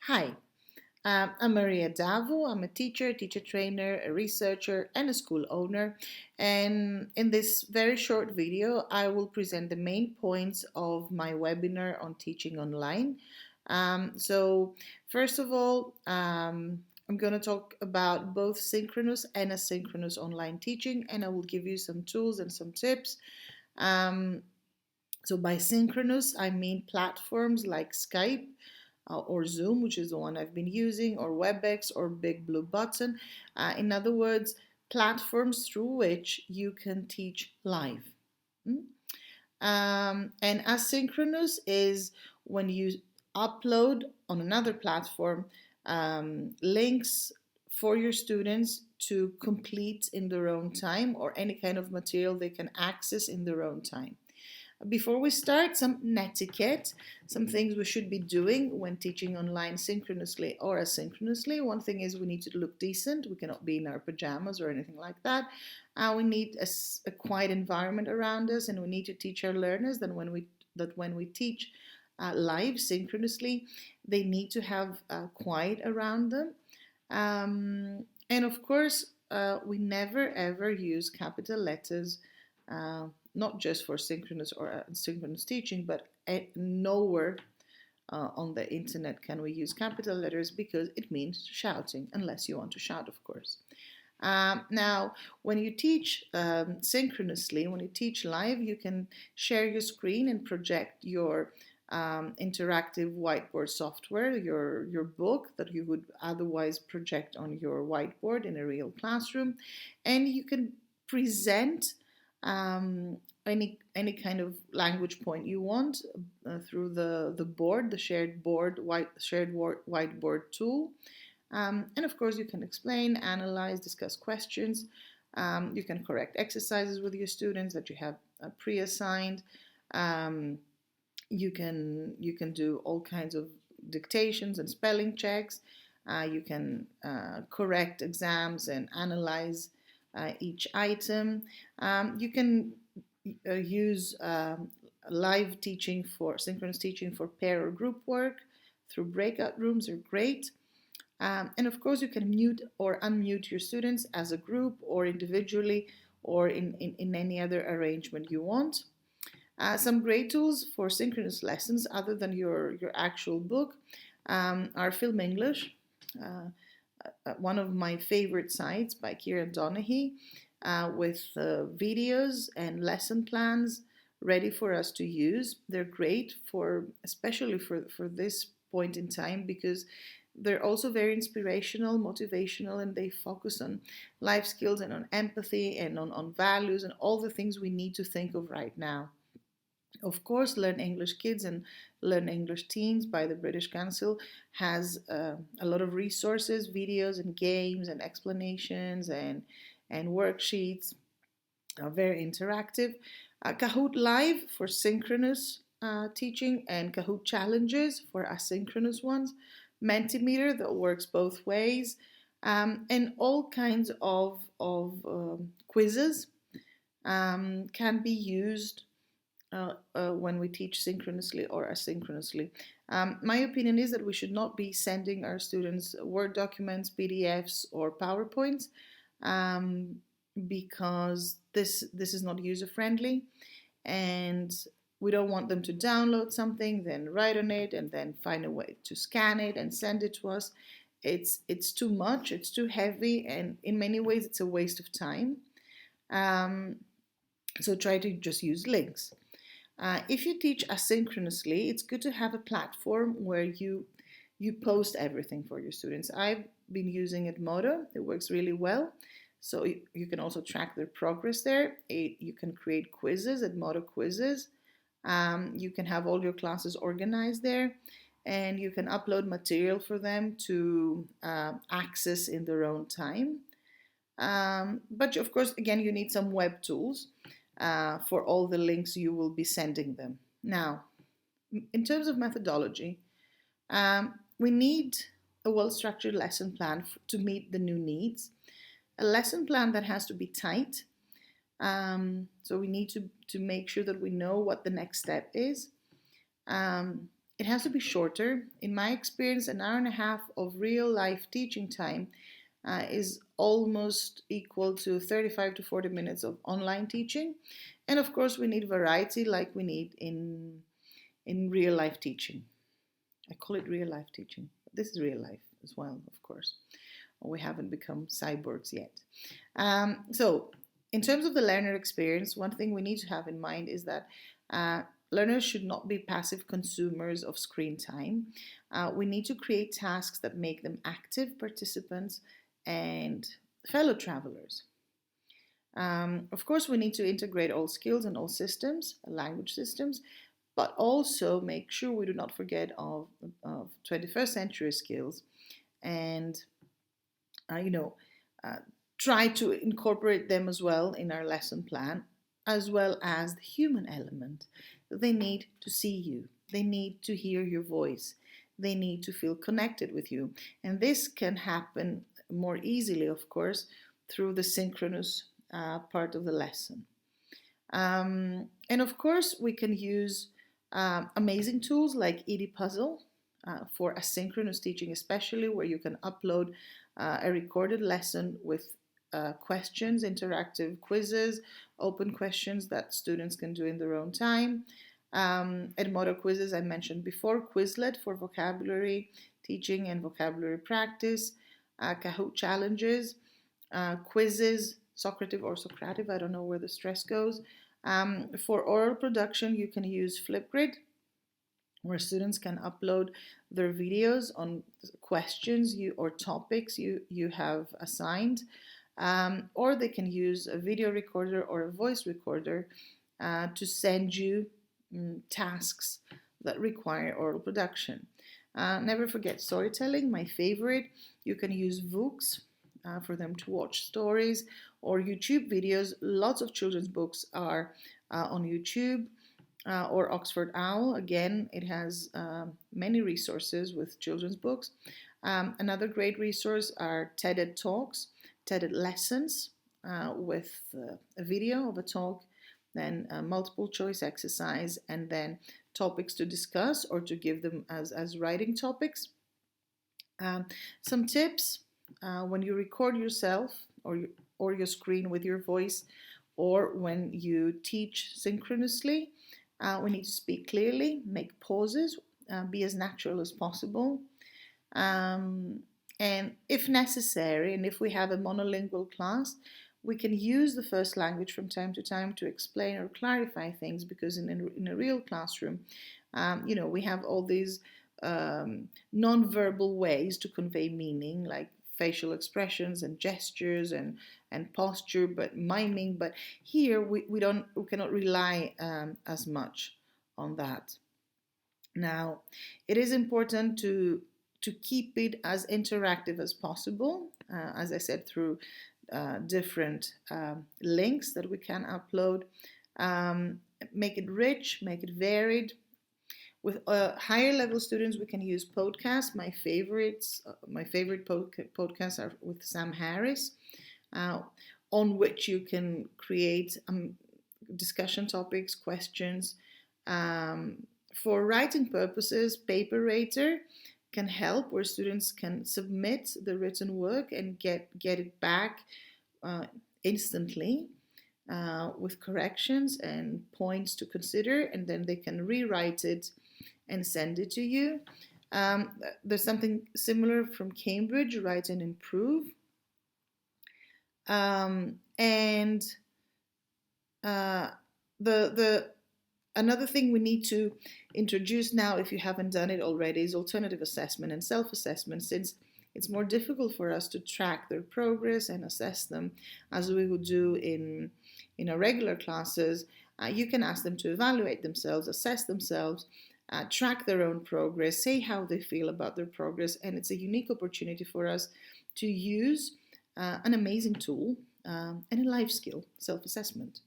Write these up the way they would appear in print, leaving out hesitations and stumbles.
Hi, I'm Maria Davo. I'm a teacher trainer, a researcher, and a school owner. And in this very short video, I will present the main points of my webinar on teaching online. So, first of all, I'm going to talk about both synchronous and asynchronous online teaching, and I will give you some tools and some tips. Um, so by synchronous, I mean platforms like Skype or Zoom, which is the one I've been using, or WebEx or Big Blue Button. In other words, platforms through which you can teach live. Mm? And asynchronous is when you upload on another platform links for your students to complete in their own time or any kind of material they can access in their own time. Before we start, some netiquette, some things we should be doing when teaching online synchronously or asynchronously. One thing is we need to look decent. We cannot be in our pajamas or anything like that. We need a quiet environment around us, and we need to teach our learners that when we teach live synchronously, they need to have quiet around them. And of course, we never ever use capital letters, not just for synchronous or asynchronous teaching, but nowhere on the internet can we use capital letters because it means shouting, unless you want to shout, of course. Now, when you teach synchronously, when you teach live, you can share your screen and project your interactive whiteboard software, your book that you would otherwise project on your whiteboard in a real classroom, and you can present um, any kind of language point you want through the board, the shared whiteboard tool. And of course, you can explain, analyze, discuss questions. You can correct exercises with your students that you have pre-assigned. Um, you can do all kinds of dictations and spelling checks. You can correct exams and analyze each item. You can use live teaching for synchronous teaching for pair or group work through breakout rooms are great. And of course, you can mute or unmute your students as a group or individually or in any other arrangement you want. Some great tools for synchronous lessons, other than your actual book, are Film English, one of my favorite sites by Kieran Donaghy, with videos and lesson plans ready for us to use. They're great for, especially for this point in time, because they're also very inspirational, motivational, and they focus on life skills and on empathy and on values and all the things we need to think of right now. Of course, Learn English Kids and Learn English Teens by the British Council has a lot of resources, videos, and games, and explanations, and worksheets. Very interactive. Kahoot Live for synchronous teaching, and Kahoot Challenges for asynchronous ones. Mentimeter that works both ways, and all kinds of quizzes can be used when we teach synchronously or asynchronously. My opinion is that we should not be sending our students Word documents, PDFs, or PowerPoints, um, because this is not user friendly, and we don't want them to download something, then write on it, and then find a way to scan it and send it to us. It's too much, it's too heavy, and in many ways it's a waste of time. Um, so try to just use links. If you teach asynchronously, it's good to have a platform where you post everything for your students. I've been using Edmodo. It works really well. So you can also track their progress there. You can create quizzes, Edmodo quizzes. You can have all your classes organized there, and you can upload material for them to access in their own time. But of course, again, you need some web tools for all the links you will be sending them. Now, in terms of methodology, we need a well structured lesson plan to meet the new needs, a lesson plan that has to be tight. So we need to make sure that we know what the next step is. it has to be shorter. In my experience, an hour and a half of real life teaching time is almost equal to 35 to 40 minutes of online teaching. And of course, we need variety like we need in real life teaching. I call it real life teaching, but this is real life as well, of course. We haven't become cyborgs yet. So, in terms of the learner experience, one thing we need to have in mind is that learners should not be passive consumers of screen time. We need to create tasks that make them active participants and fellow travelers. Of course, we need to integrate all skills and all systems, language systems, but also make sure we do not forget of 21st century skills and, you know, try to incorporate them as well in our lesson plan, as well as the human element. They need to see you, they need to hear your voice, they need to feel connected with you. And this can happen more easily, of course, through the synchronous part of the lesson. And of course, we can use amazing tools like Edpuzzle for asynchronous teaching, especially where you can upload a recorded lesson with questions, interactive quizzes, open questions that students can do in their own time. Edmodo quizzes I mentioned before, Quizlet for vocabulary teaching and vocabulary practice, Kahoot challenges, quizzes, Socrative or Socrative, I don't know where the stress goes. For oral production, you can use Flipgrid, where students can upload their videos on questions or topics you have assigned, or they can use a video recorder or a voice recorder to send you tasks that require oral production. Never forget storytelling, my favorite. You can use Vooks for them to watch stories or YouTube videos. Lots of children's books are on YouTube. Or Oxford Owl, again, it has many resources with children's books. Another great resource are TED Talks, TED Lessons with a video of a talk, then a multiple choice exercise, and then topics to discuss or to give them as writing topics. Some tips when you record yourself or your screen with your voice, or when you teach synchronously, we need to speak clearly, make pauses, be as natural as possible. And if necessary, and if we have a monolingual class, we can use the first language from time to time to explain or clarify things, because in a real classroom, we have all these non-verbal ways to convey meaning, like facial expressions and gestures and posture, but miming. But here we cannot rely as much on that. Now, it is important to keep it as interactive as possible, as I said, through different links that we can upload. Make it rich, make it varied. With higher level students, we can use podcasts. My favorite podcasts are with Sam Harris, on which you can create discussion topics, questions. For writing purposes, Paperator can help, where students can submit the written work and get it back instantly with corrections and points to consider, and then they can rewrite it and send it to you. There's something similar from Cambridge, Write and Improve. And another thing we need to introduce now, if you haven't done it already, is alternative assessment and self-assessment, since it's more difficult for us to track their progress and assess them as we would do in our regular classes. You can ask them to evaluate themselves, assess themselves, track their own progress, say how they feel about their progress, and it's a unique opportunity for us to use an amazing tool and a life skill, self-assessment.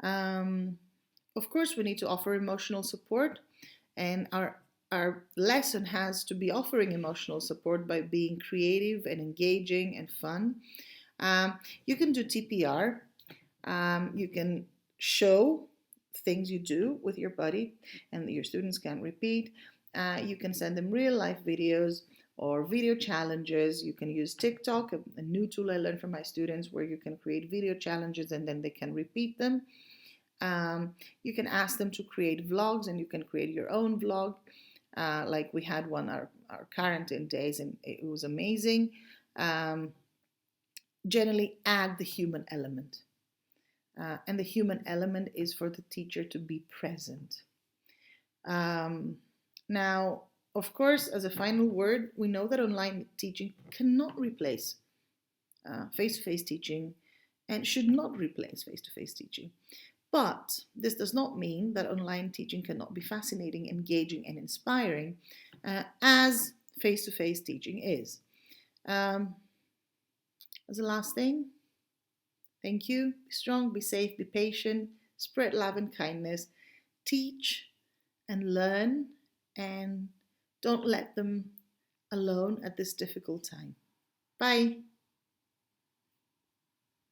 Of course, we need to offer emotional support, and our lesson has to be offering emotional support by being creative and engaging and fun. You can do TPR. You can show things you do with your buddy and your students can repeat. You can send them real life videos or video challenges. You can use TikTok, a new tool I learned from my students, where you can create video challenges and then they can repeat them. You can ask them to create vlogs, and you can create your own vlog. Like we had one our quarantine days, and it was amazing. Generally add the human element. And the human element is for the teacher to be present. Now, of course, as a final word, we know that online teaching cannot replace face-to-face teaching and should not replace face-to-face teaching. But this does not mean that online teaching cannot be fascinating, engaging, and inspiring, as face-to-face teaching is. As a last thing, thank you. Be strong, be safe, be patient, spread love and kindness, teach and learn, and don't let them alone at this difficult time. Bye.